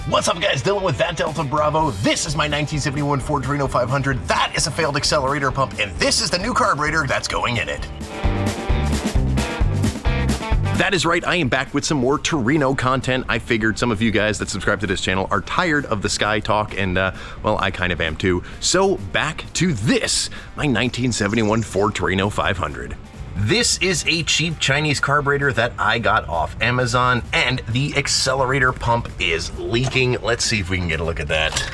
What's up guys, Dylan with That Delta Bravo. This is my 1971 Ford Torino 500. That is a failed accelerator pump, and this is the new carburetor that's going in it. That is right, I am back with some more Torino content. I figured some of you guys that subscribe to this channel are tired of the Sky talk, and well, I kind of am too. So back to this, my 1971 Ford Torino 500. This is a cheap Chinese carburetor that I got off Amazon, and the accelerator pump is leaking. Let's see if we can get a look at that.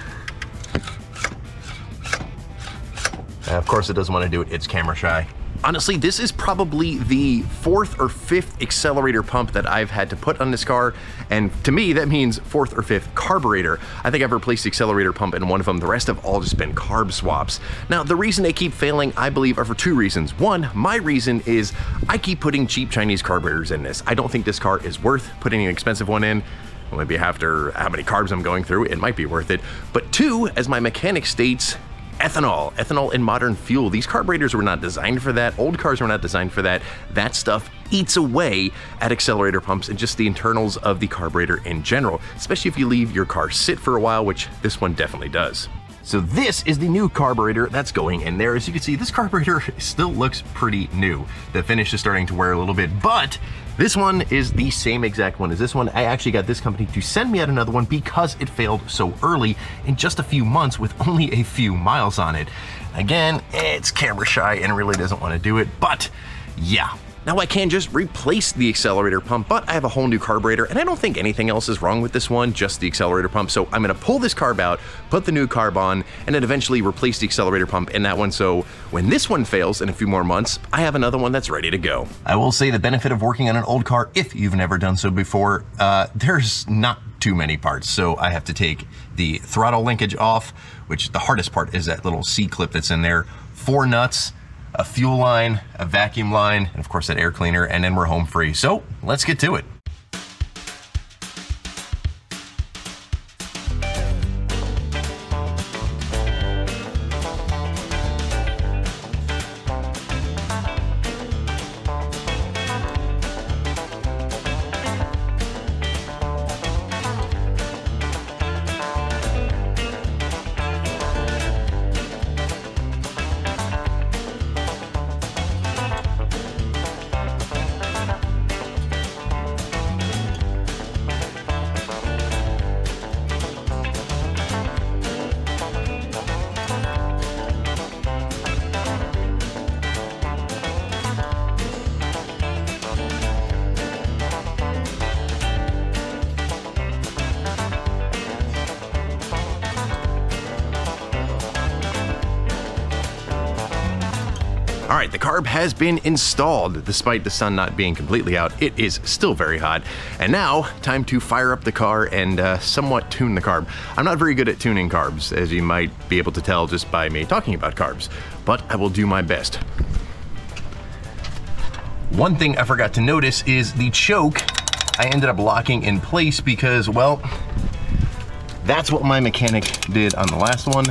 Of course it doesn't want to do it, it's camera shy. Honestly, this is probably the fourth or fifth accelerator pump that I've had to put on this car, and to me that means fourth or fifth carburetor. I think I've replaced the accelerator pump in one of them. The rest have all just been carb swaps. Now, the reason they keep failing, I believe, are for two reasons. One, my reason is I keep putting cheap Chinese carburetors in this. I don't think this car is worth putting an expensive one in. Well, maybe after how many carbs I'm going through, it might be worth it. But two, as my mechanic states, ethanol in modern fuel. These carburetors were not designed for that. Old cars were not designed for that. That stuff eats away at accelerator pumps and just the internals of the carburetor in general, especially if you leave your car sit for a while, which this one definitely does. So this is the new carburetor that's going in there. As you can see, this carburetor still looks pretty new. The finish is starting to wear a little bit, but this one is the same exact one as this one. I actually got this company to send me out another one because it failed so early in just a few months with only a few miles on it. Again, it's camera shy and really doesn't want to do it, but yeah. Now I can just replace the accelerator pump, but I have a whole new carburetor, and I don't think anything else is wrong with this one, just the accelerator pump. So I'm gonna pull this carb out, put the new carb on, and then eventually replace the accelerator pump in that one. So when this one fails in a few more months, I have another one that's ready to go. I will say the benefit of working on an old car, if you've never done so before, there's not too many parts. So I have to take the throttle linkage off, which the hardest part is that little C-clip that's in there, 4 nuts, a fuel line, a vacuum line, and of course that air cleaner, and then we're home free. So let's get to it. All right, the carb has been installed. Despite the sun not being completely out, it is still very hot. And now, time to fire up the car and somewhat tune the carb. I'm not very good at tuning carbs, as you might be able to tell just by me talking about carbs, but I will do my best. One thing I forgot to notice is the choke I ended up locking in place because, well, that's what my mechanic did on the last one.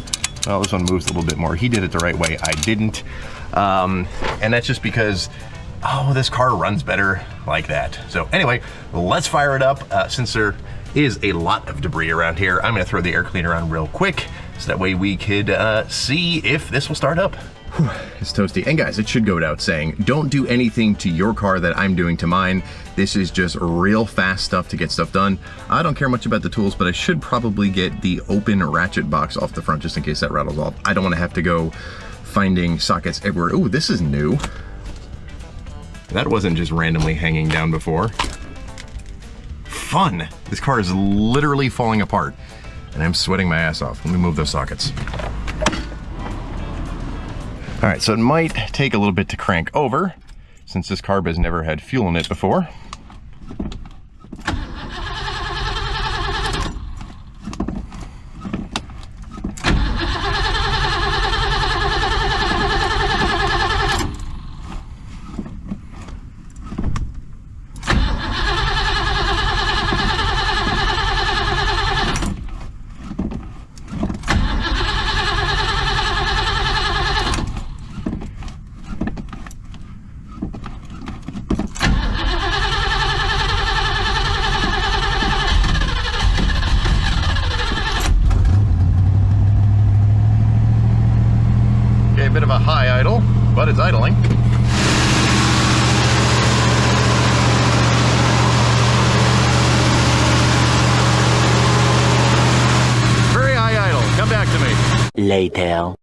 Well, this one moves a little bit more. He did it the right way, I didn't. And that's just because, oh, this car runs better like that. So anyway, let's fire it up. Since there is a lot of debris around here, I'm gonna throw the air cleaner on real quick so that way we could see if this will start up. Whew, it's toasty. And guys, it should go without saying, don't do anything to your car that I'm doing to mine. This is just real fast stuff to get stuff done. I don't care much about the tools, but I should probably get the open ratchet box off the front just in case that rattles off. I don't want to have to go finding sockets everywhere. Ooh, this is new. That wasn't just randomly hanging down before. Fun. This car is literally falling apart and I'm sweating my ass off. Let me move those sockets. All right, so it might take a little bit to crank over since this carb has never had fuel in it before. it's idling. Very high idle. Come back to me. Later.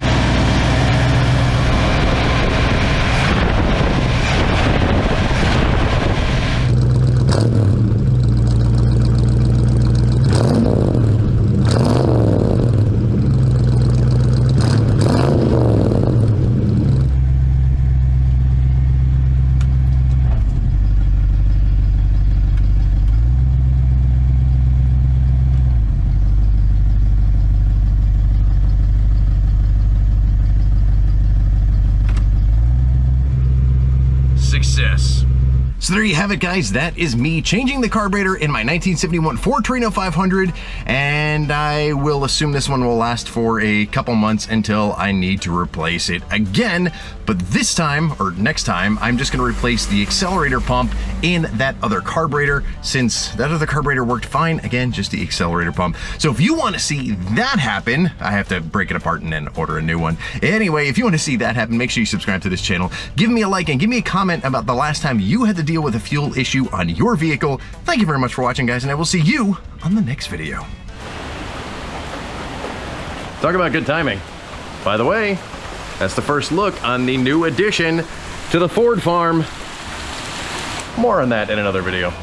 Success. So there you have it, guys. That is me changing the carburetor in my 1971 Ford Torino 500, and I will assume this one will last for a couple months until I need to replace it again. But this time, or next time, I'm just gonna replace the accelerator pump in that other carburetor, since that other carburetor worked fine. Again, just the accelerator pump. So if you wanna see that happen, I have to break it apart and then order a new one. Anyway, if you wanna see that happen, make sure you subscribe to this channel, give me a like, and give me a comment about the last time you had to deal with a fuel issue on your vehicle. Thank you very much for watching, guys, and I will see you on the next video. Talk about good timing. By the way, that's the first look on the new addition to the Ford farm. More on that in another video.